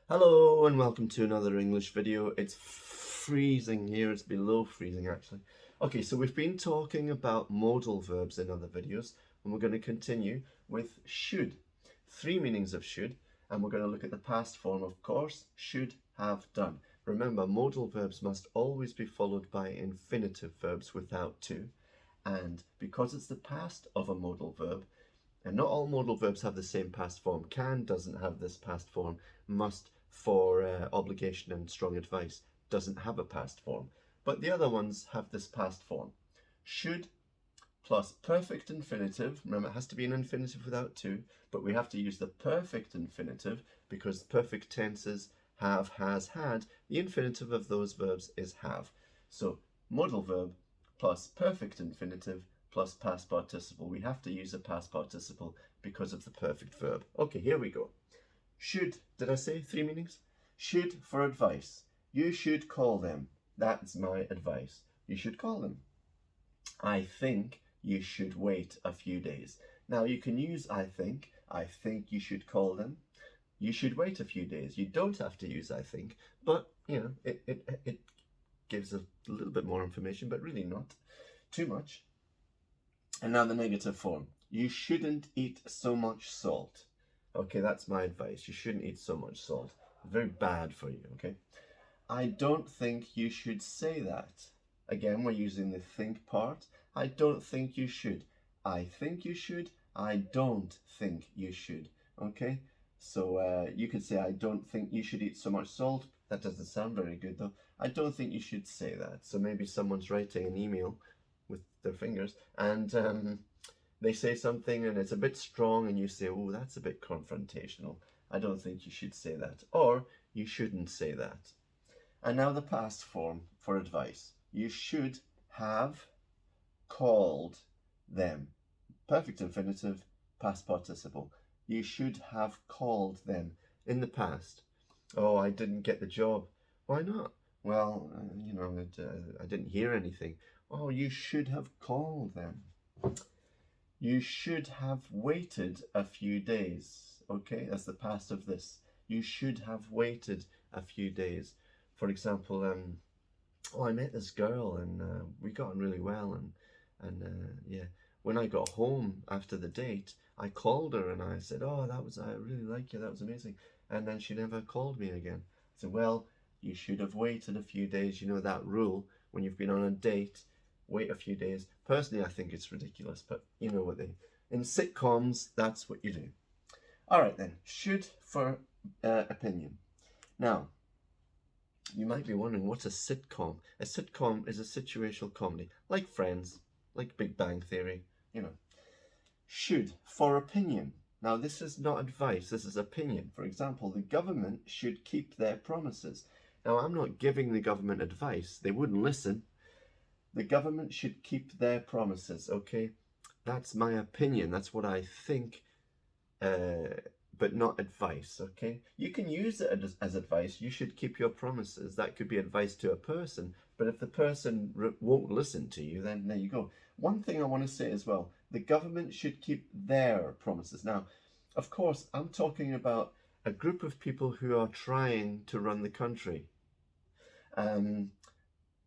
Hello and welcome to another English video. It's freezing here, it's below freezing actually. Okay, so we've been talking about modal verbs in other videos and we're going to continue with should. Three meanings of should, and we're going to look at the past form, of course, should, have, done. Remember, modal verbs must always be followed by infinitive verbs without to, and because it's the past of a modal verb, and not all modal verbs have the same past form. Can doesn't have this past form. Must, for obligation and strong advice, doesn't have a past form. But the other ones have this past form. Should plus perfect infinitive. Remember, it has to be an infinitive without to, but we have to use the perfect infinitive because perfect tenses have, has, had. The infinitive of those verbs is have. So modal verb plus perfect infinitive plus past participle. We have to use a past participle because of the perfect verb. Okay, here we go. Should, did I say three meanings? Should for advice. You should call them. That's my advice. You should call them. I think you should wait a few days. Now you can use I think you should call them. You should wait a few days. You don't have to use I think, but you know, it gives a little bit more information, but really not too much. And now the negative form. You shouldn't eat so much salt. Okay, that's my advice. You shouldn't eat so much salt. Very bad for you, okay? I don't think you should say that. Again, we're using the think part. I don't think you should. I think you should. I don't think you should. Okay? So you could say, I don't think you should eat so much salt. That doesn't sound very good though. I don't think you should say that. So maybe someone's writing an email with their fingers and they say something and it's a bit strong and you say, oh, that's a bit confrontational. I don't think you should say that. Or you shouldn't say that. And now the past form for advice. You should have called them. Perfect infinitive, past participle. You should have called them in the past. Oh, I didn't get the job. Why not? Well, I didn't hear anything. Oh, you should have called them. You should have waited a few days. Okay, that's the past of this. You should have waited a few days. For example, I met this girl and we got on really well and yeah, when I got home after the date, I called her and I said, oh, I really like you, that was amazing. And then she never called me again. I said, well, you should have waited a few days. You know that rule when you've been on a date, wait a few days. Personally, I think it's ridiculous, but you know what in sitcoms, that's what you do. All right then, should for opinion. Now, you might be wondering, what's a sitcom? A sitcom is a situational comedy, like Friends, like Big Bang Theory, you know. Should for opinion. Now, this is not advice, this is opinion. For example, the government should keep their promises. Now, I'm not giving the government advice. They wouldn't listen. The government should keep their promises, okay? That's my opinion. That's what I think, but not advice, okay? You can use it as advice. You should keep your promises. That could be advice to a person, but if the person won't listen to you, then there you go. One thing I want to say as well, the government should keep their promises. Now, of course, I'm talking about a group of people who are trying to run the country.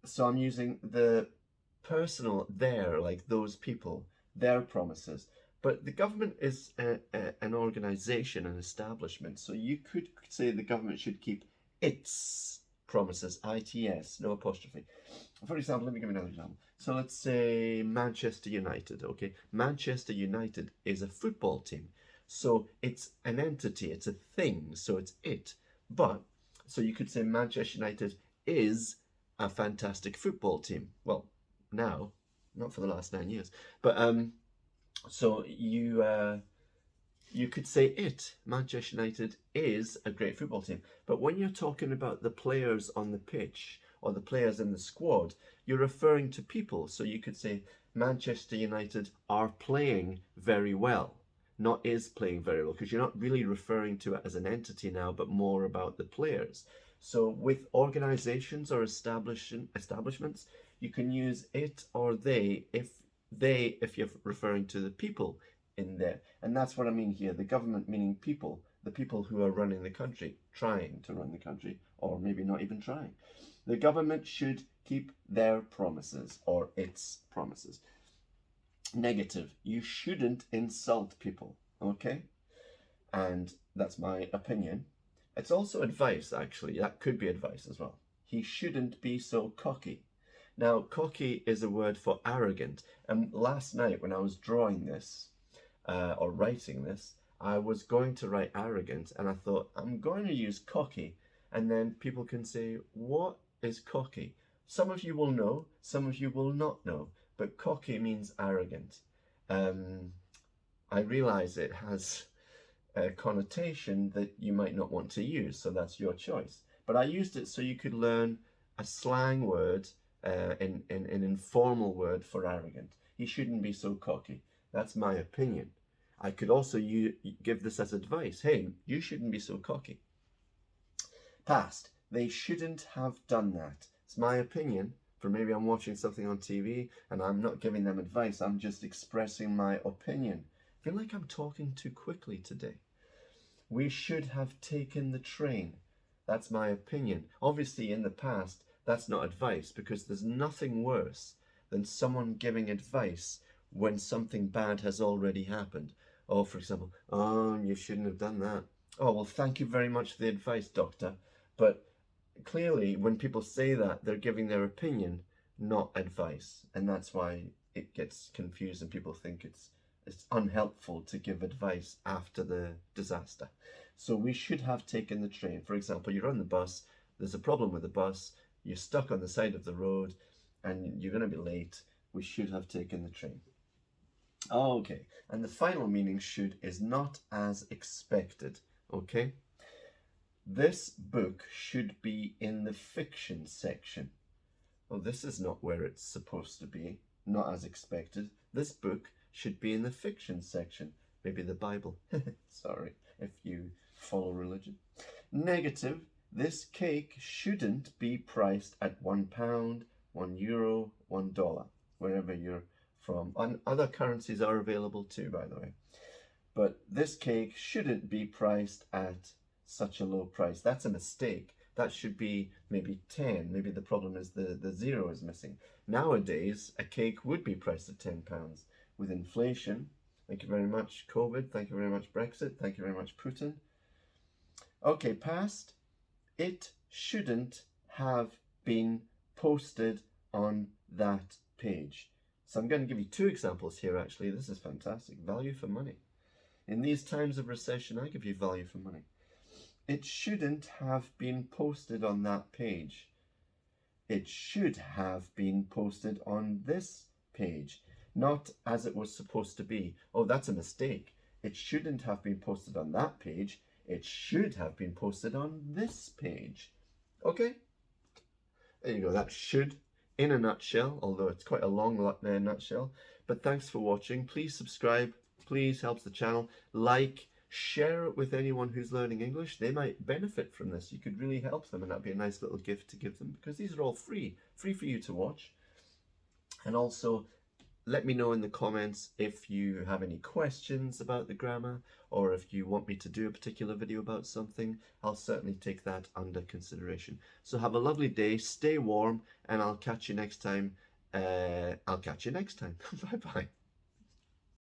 So I'm using the personal their, like those people, their promises. But the government is an organization, an establishment. So you could say the government should keep its promises, ITS, no apostrophe. For example, let me give you another example. So let's say Manchester United, okay? Manchester United is a football team. So it's an entity, it's a thing, so it's it. But, so you could say Manchester United is a fantastic football team. Well, now, not for the last 9 years. But so you could say it, Manchester United is a great football team. But when you're talking about the players on the pitch or the players in the squad, you're referring to people. So you could say Manchester United are playing very well, not is playing very well, because you're not really referring to it as an entity now, but more about the players. So with organizations or establishments, you can use it or they if you're referring to the people in there. And that's what I mean here, the government meaning people, the people who are running the country, trying to run the country, or maybe not even trying. The government should keep their promises, or its promises. Negative, you shouldn't insult people, okay? And that's my opinion. It's also advice, actually. That could be advice as well. He shouldn't be so cocky. Now, cocky is a word for arrogant. And last night when I was drawing this, or writing this, I was going to write arrogant, and I thought, I'm going to use cocky, and then people can say, what is cocky? Some of you will know, some of you will not know, but cocky means arrogant. I realize it has a connotation that you might not want to use, so that's your choice. But I used it so you could learn a slang word, an informal word for arrogant. He shouldn't be so cocky. That's my opinion. I could also give this as advice. Hey, you shouldn't be so cocky. Past, they shouldn't have done that. It's my opinion. For maybe I'm watching something on TV and I'm not giving them advice. I'm just expressing my opinion. I feel like I'm talking too quickly today. We should have taken the train. That's my opinion. Obviously, in the past, that's not advice, because there's nothing worse than someone giving advice when something bad has already happened. Oh, for example, oh, you shouldn't have done that. Oh, well, thank you very much for the advice, doctor. But clearly, when people say that, they're giving their opinion, not advice. And that's why it gets confused and people think it's unhelpful to give advice after the disaster. So we should have taken the train. For example, you're on the bus, there's a problem with the bus, you're stuck on the side of the road, and you're going to be late. We should have taken the train. Okay, and the final meaning should is not as expected, okay? This book should be in the fiction section. Well, this is not where it's supposed to be, not as expected. This book should be in the fiction section. Maybe the Bible. Sorry, if you follow religion. Negative, this cake shouldn't be priced at £1, €1, $1, wherever you're from. And other currencies are available too, by the way. But this cake shouldn't be priced at such a low price. That's a mistake. That should be maybe 10. Maybe the problem is the zero is missing. Nowadays, a cake would be priced at £10. With inflation, thank you very much COVID, thank you very much Brexit, thank you very much Putin. Okay, past, it shouldn't have been posted on that page. So I'm going to give you 2 examples here actually. This is fantastic. Value for money. In these times of recession, I give you value for money. It shouldn't have been posted on that page. It should have been posted on this page, not as it was supposed to be. Oh, that's a mistake. It shouldn't have been posted on that page. It should have been posted on this page. Okay? There you go. That should, in a nutshell, although it's quite a long nutshell. But thanks for watching. Please subscribe. Please helps the channel. Like, share it with anyone who's learning English. They might benefit from this. You could really help them, and that'd be a nice little gift to give them, because these are all free for you to watch. And also, let me know in the comments if you have any questions about the grammar, or if you want me to do a particular video about something. I'll certainly take that under consideration. So have a lovely day, stay warm, and I'll catch you next time. Bye bye.